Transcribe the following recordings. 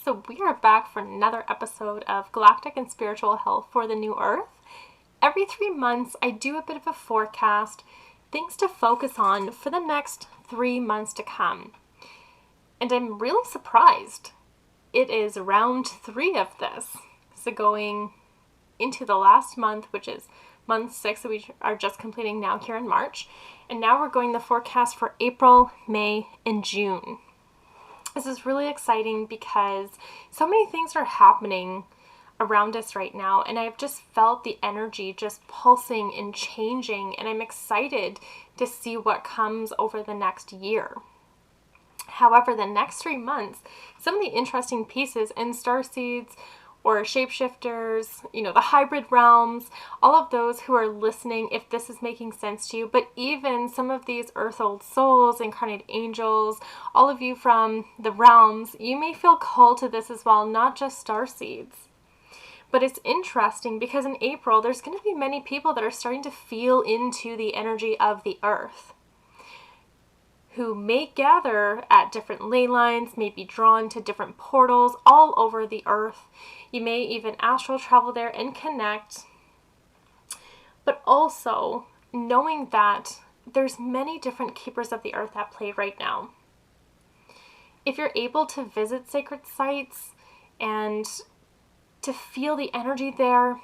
So we are back for another episode of Galactic and Spiritual Health for the New Earth. Every 3 months, I do a bit of a forecast, things to focus on for the next 3 months to come. And I'm really surprised. It is round 3 of this. So going into the last month, which is month 6 that we are just completing now here in March. And now we're going the forecast for April, May, and June. This is really exciting because so many things are happening around us right now, and I've just felt the energy just pulsing and changing, and I'm excited to see what comes over the next year. However, the next 3 months, some of the interesting pieces in starseeds or shapeshifters, the hybrid realms, all of those who are listening, if this is making sense to you, but even some of these earth old souls, incarnate angels, all of you from the realms, you may feel called to this as well, not just starseeds. But it's interesting because in April, there's going to be many people that are starting to feel into the energy of the earth, who may gather at different ley lines, may be drawn to different portals all over the earth. You may even astral travel there and connect. But also knowing that there's many different keepers of the earth at play right now. If you're able to visit sacred sites and to feel the energy there,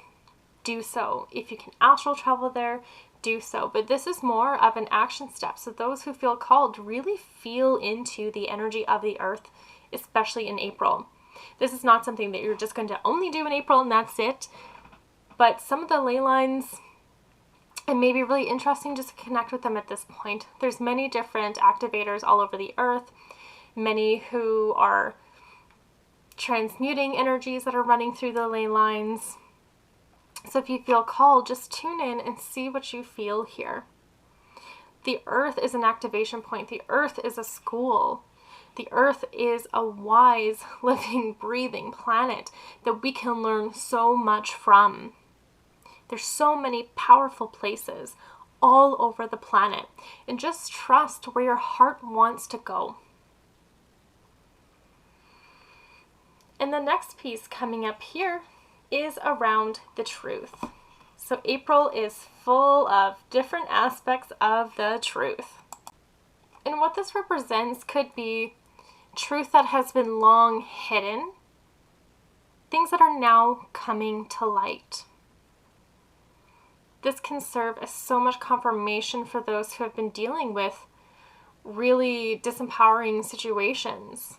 do so. If you can astral travel there, do so. But this is more of an action step. So those who feel called really feel into the energy of the earth, especially in April. This is not something that you're just going to only do in April and that's it. But some of the ley lines, it may be really interesting just to connect with them at this point. There's many different activators all over the earth, many who are transmuting energies that are running through the ley lines. So if you feel called, just tune in and see what you feel here. The earth is an activation point. The earth is a school. The earth is a wise, living, breathing planet that we can learn so much from. There's so many powerful places all over the planet. And just trust where your heart wants to go. And the next piece coming up here is around the truth. So April is full of different aspects of the truth. And what this represents could be truth that has been long hidden, things that are now coming to light. This can serve as so much confirmation for those who have been dealing with really disempowering situations.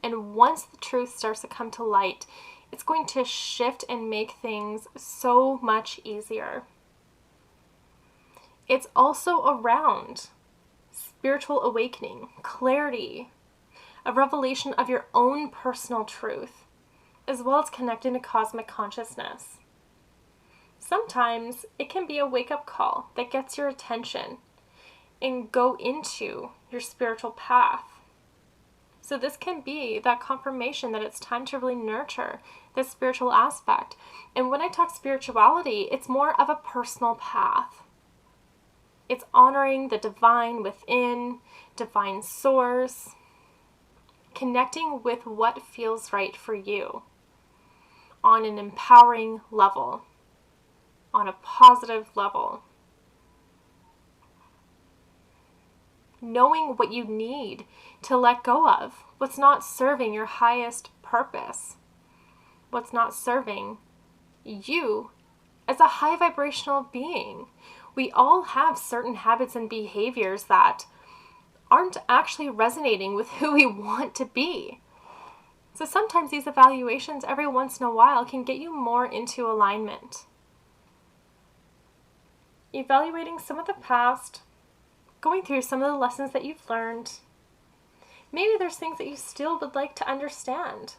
And once the truth starts to come to light, it's going to shift and make things so much easier. It's also around spiritual awakening, clarity, a revelation of your own personal truth, as well as connecting to cosmic consciousness. Sometimes it can be a wake-up call that gets your attention and go into your spiritual path. So this can be that confirmation that it's time to really nurture this spiritual aspect. And when I talk spirituality, it's more of a personal path. It's honoring the divine within, divine source, connecting with what feels right for you on an empowering level, on a positive level. Knowing what you need to let go of, what's not serving your highest purpose, what's not serving you as a high vibrational being. We all have certain habits and behaviors that aren't actually resonating with who we want to be. So sometimes these evaluations every once in a while can get you more into alignment. Evaluating some of the past, going through some of the lessons that you've learned. Maybe there's things that you still would like to understand.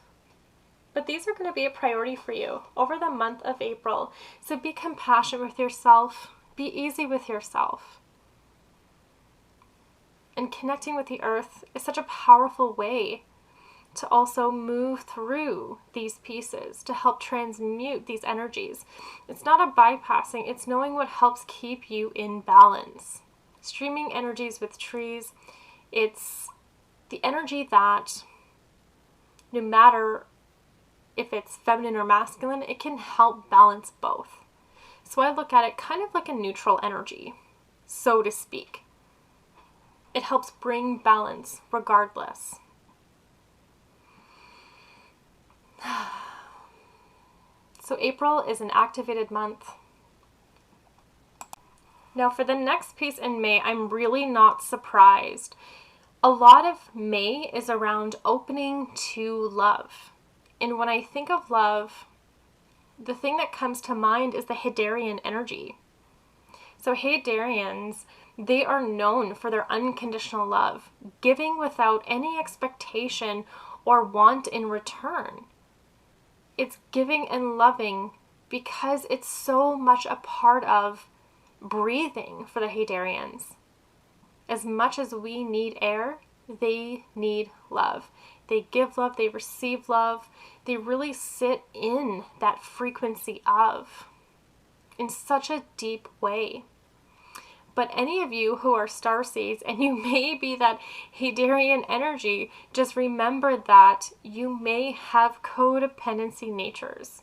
But these are going to be a priority for you over the month of April. So be compassionate with yourself. Be easy with yourself. And connecting with the earth is such a powerful way to also move through these pieces, to help transmute these energies. It's not a bypassing, it's knowing what helps keep you in balance. Streaming energies with trees, it's the energy that no matter if it's feminine or masculine, it can help balance both. So I look at it kind of like a neutral energy, so to speak. It helps bring balance regardless. So April is an activated month. Now for the next piece in May, I'm really not surprised. A lot of May is around opening to love. And when I think of love, the thing that comes to mind is the Hadarian energy. So Hadarians, they are known for their unconditional love, giving without any expectation or want in return. It's giving and loving because it's so much a part of breathing for the Hadarians. As much as we need air, they need love. They give love, they receive love. They really sit in that frequency of in such a deep way. But any of you who are starseeds and you may be that Hadarian energy, just remember that you may have codependency natures.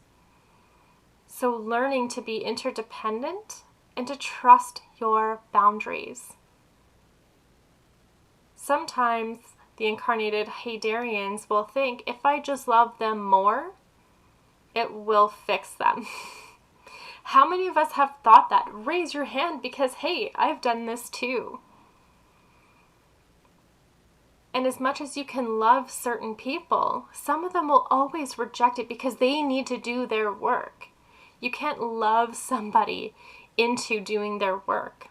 So learning to be interdependent and to trust your boundaries. Sometimes the incarnated Hadarians will think, if I just love them more, it will fix them. How many of us have thought that? Raise your hand because, hey, I've done this too. And as much as you can love certain people, some of them will always reject it because they need to do their work. You can't love somebody into doing their work.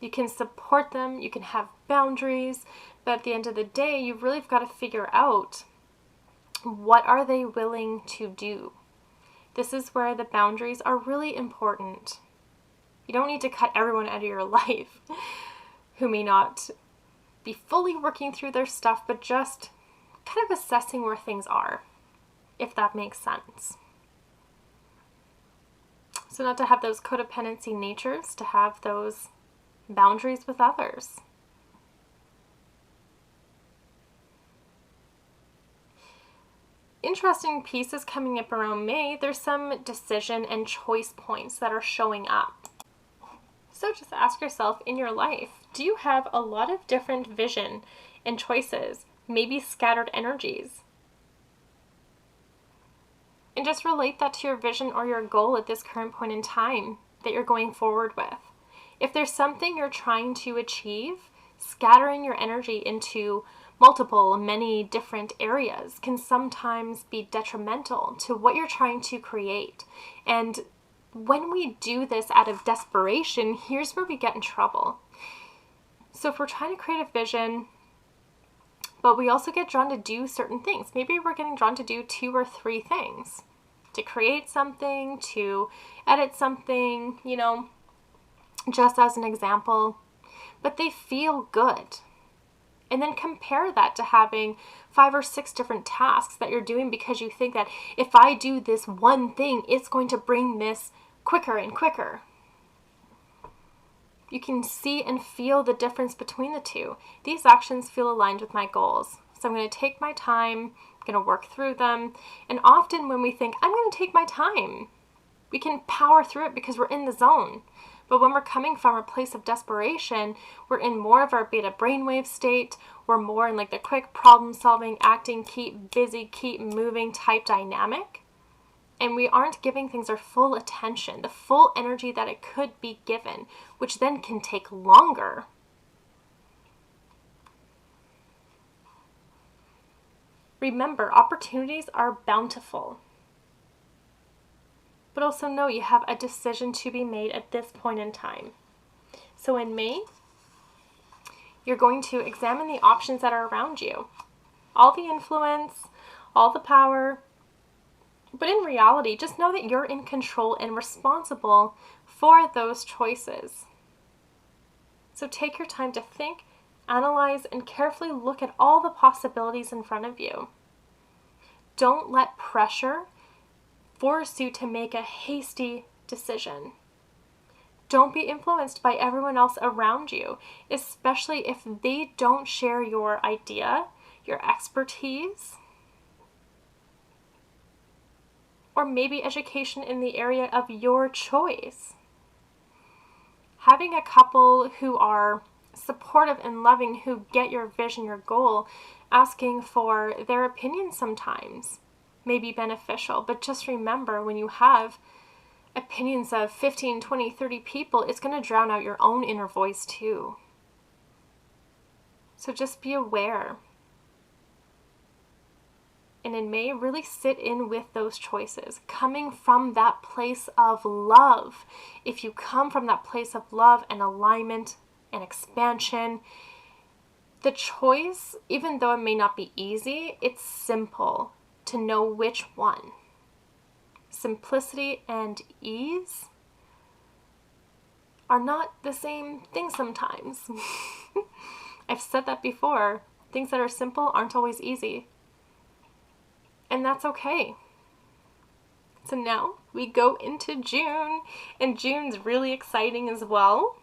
You can support them, you can have boundaries, but at the end of the day, you really have got to figure out, what are they willing to do? This is where the boundaries are really important. You don't need to cut everyone out of your life who may not be fully working through their stuff, but just kind of assessing where things are, if that makes sense. So not to have those codependency natures, to have those boundaries with others. Interesting pieces coming up around May. There's some decision and choice points that are showing up. So just ask yourself, in your life, do you have a lot of different vision and choices, maybe scattered energies? And just relate that to your vision or your goal at this current point in time that you're going forward with. If there's something you're trying to achieve, scattering your energy into many different areas can sometimes be detrimental to what you're trying to create. And when we do this out of desperation, here's where we get in trouble. So if we're trying to create a vision, but we also get drawn to do certain things, maybe we're getting drawn to do 2 or 3 things, to create something, to edit something, just as an example, but they feel good. And then compare that to having 5 or 6 different tasks that you're doing because you think that if I do this one thing, it's going to bring this quicker and quicker. You can see and feel the difference between the two. These actions feel aligned with my goals. So I'm going to take my time, I'm going to work through them. And often when we think, I'm going to take my time, we can power through it because we're in the zone. But when we're coming from a place of desperation, we're in more of our beta brainwave state. We're more in like the quick problem solving, acting, keep busy, keep moving type dynamic. And we aren't giving things our full attention, the full energy that it could be given, which then can take longer. Remember, opportunities are bountiful. But also know you have a decision to be made at this point in time. So in May, you're going to examine the options that are around you. All the influence, all the power. But in reality, just know that you're in control and responsible for those choices. So take your time to think, analyze, and carefully look at all the possibilities in front of you. Don't let pressure force you to make a hasty decision. Don't be influenced by everyone else around you, especially if they don't share your idea, your expertise. or maybe education in the area of your choice. Having a couple who are supportive and loving, who get your vision, your goal, asking for their opinion sometimes may be beneficial. But just remember, when you have opinions of 15, 20, 30 people, it's going to drown out your own inner voice too. So just be aware. And in May, really sit in with those choices, coming from that place of love. If you come from that place of love and alignment and expansion, the choice, even though it may not be easy, it's simple to know which one. Simplicity and ease are not the same thing sometimes. I've said that before. Things that are simple aren't always easy. And that's okay. So now we go into June, and June's really exciting as well.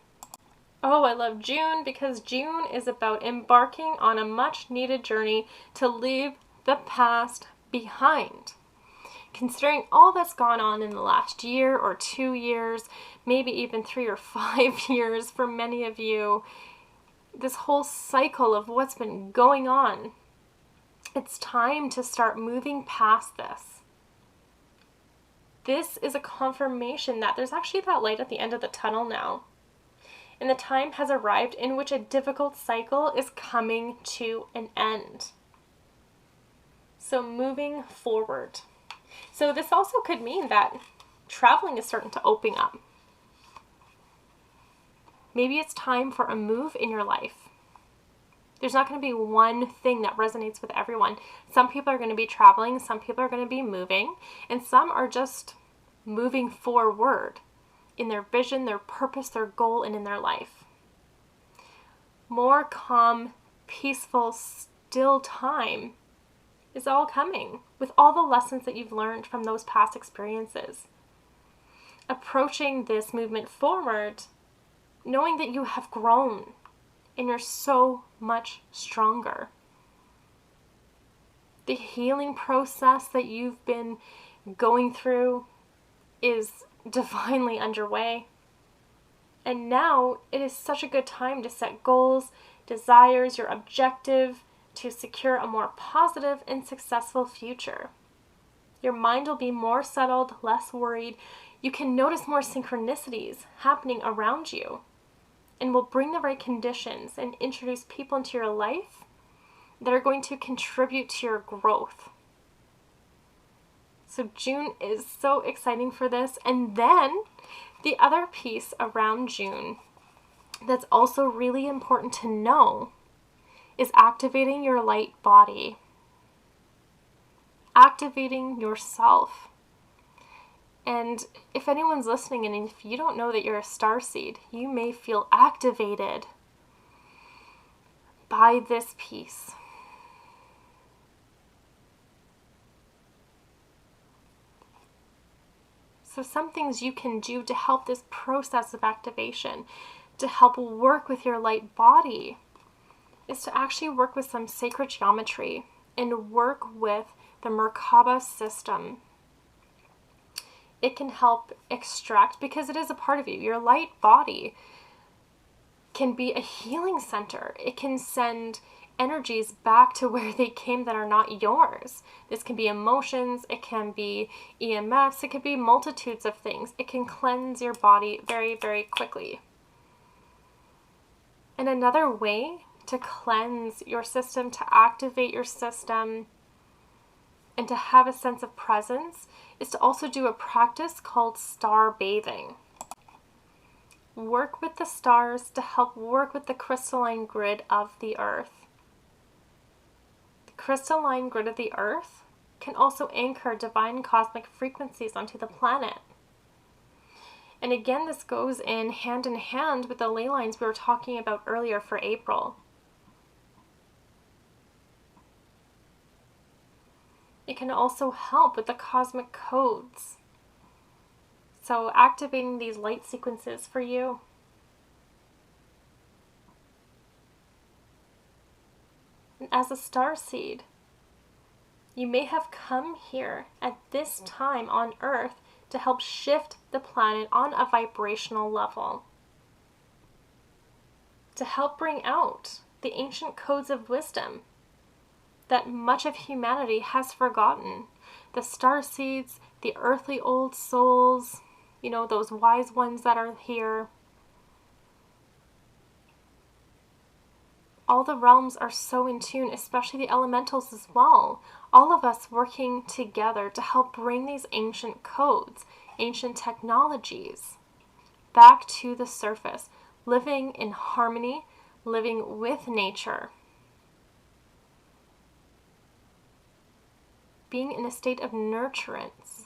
Oh, I love June because June is about embarking on a much needed journey to leave the past behind. Considering all that's gone on in the last year or 2 years, maybe even 3 or 5 years for many of you, this whole cycle of what's been going on, it's time to start moving past this. This is a confirmation that there's actually that light at the end of the tunnel now. And the time has arrived in which a difficult cycle is coming to an end. So moving forward. So this also could mean that traveling is starting to open up. Maybe it's time for a move in your life. There's not going to be one thing that resonates with everyone. Some people are going to be traveling, some people are going to be moving, and some are just moving forward in their vision, their purpose, their goal, and in their life. More calm, peaceful, still time is all coming with all the lessons that you've learned from those past experiences. Approaching this movement forward, knowing that you have grown and you're so much stronger. The healing process that you've been going through is divinely underway. And now it is such a good time to set goals, desires, your objective to secure a more positive and successful future. Your mind will be more settled, less worried. You can notice more synchronicities happening around you, and will bring the right conditions and introduce people into your life that are going to contribute to your growth. So June is so exciting for this. And then the other piece around June that's also really important to know is activating your light body. Activating yourself. And if anyone's listening and if you don't know that you're a starseed, you may feel activated by this piece. So some things you can do to help this process of activation, to help work with your light body, is to actually work with some sacred geometry and work with the Merkaba system. It can help extract, because it is a part of you. Your light body can be a healing center. It can send energies back to where they came that are not yours. This can be emotions, it can be EMFs, it could be multitudes of things. It can cleanse your body very, very quickly. And another way to cleanse your system, to activate your system, and to have a sense of presence is to also do a practice called star bathing. Work with the stars to help work with the crystalline grid of the earth. The crystalline grid of the earth can also anchor divine cosmic frequencies onto the planet. And again, this goes in hand with the ley lines we were talking about earlier for April. It can also help with the cosmic codes. So activating these light sequences for you. And as a starseed, You may have come here at this time on Earth to help shift the planet on a vibrational level, to help bring out the ancient codes of wisdom that much of humanity has forgotten. The star seeds, the earthly old souls, those wise ones that are here. All the realms are so in tune, especially the elementals as well. All of us working together to help bring these ancient codes, ancient technologies back to the surface, living in harmony, living with nature, being in a state of nurturance,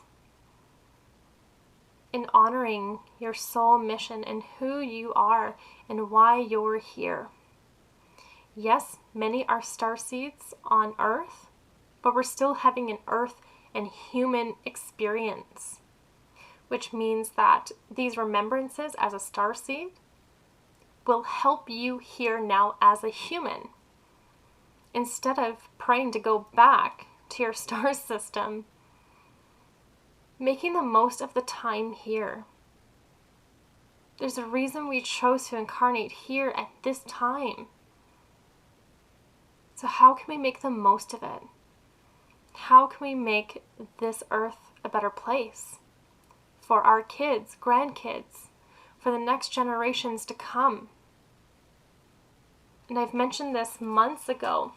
in honoring your soul mission and who you are and why you're here. Yes, many are starseeds on Earth, but we're still having an Earth and human experience, which means that these remembrances as a starseed will help you here now as a human. Instead of praying to go back to your star system, making the most of the time here. There's a reason we chose to incarnate here at this time. So how can we make the most of it? How can we make this earth a better place for our kids, grandkids, for the next generations to come? And I've mentioned this months ago,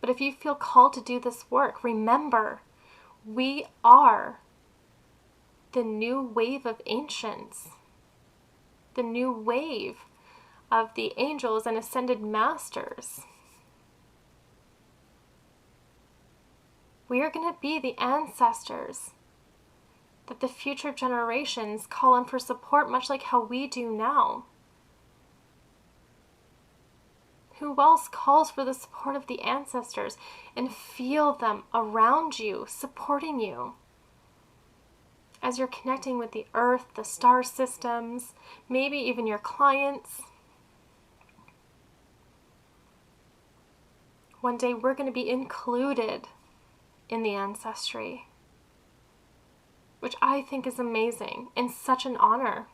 but if you feel called to do this work, remember, we are the new wave of ancients, the new wave of the angels and ascended masters. We are going to be the ancestors that the future generations call on for support, much like how we do now. Who else calls for the support of the ancestors and feel them around you, supporting you as you're connecting with the earth, the star systems, maybe even your clients? One day we're going to be included in the ancestry, which I think is amazing and such an honor.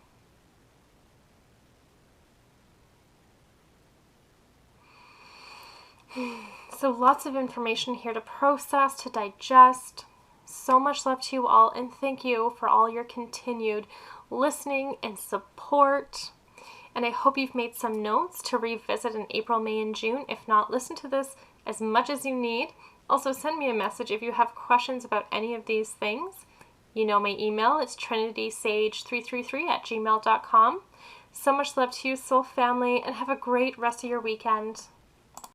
So lots of information here to process, to digest. So much love to you all, and thank you for all your continued listening and support. And I hope you've made some notes to revisit in April, May, and June. If not, listen to this as much as you need. Also, send me a message if you have questions about any of these things. You know my email. It's trinitysage333@gmail.com. So much love to you, soul family, and have a great rest of your weekend.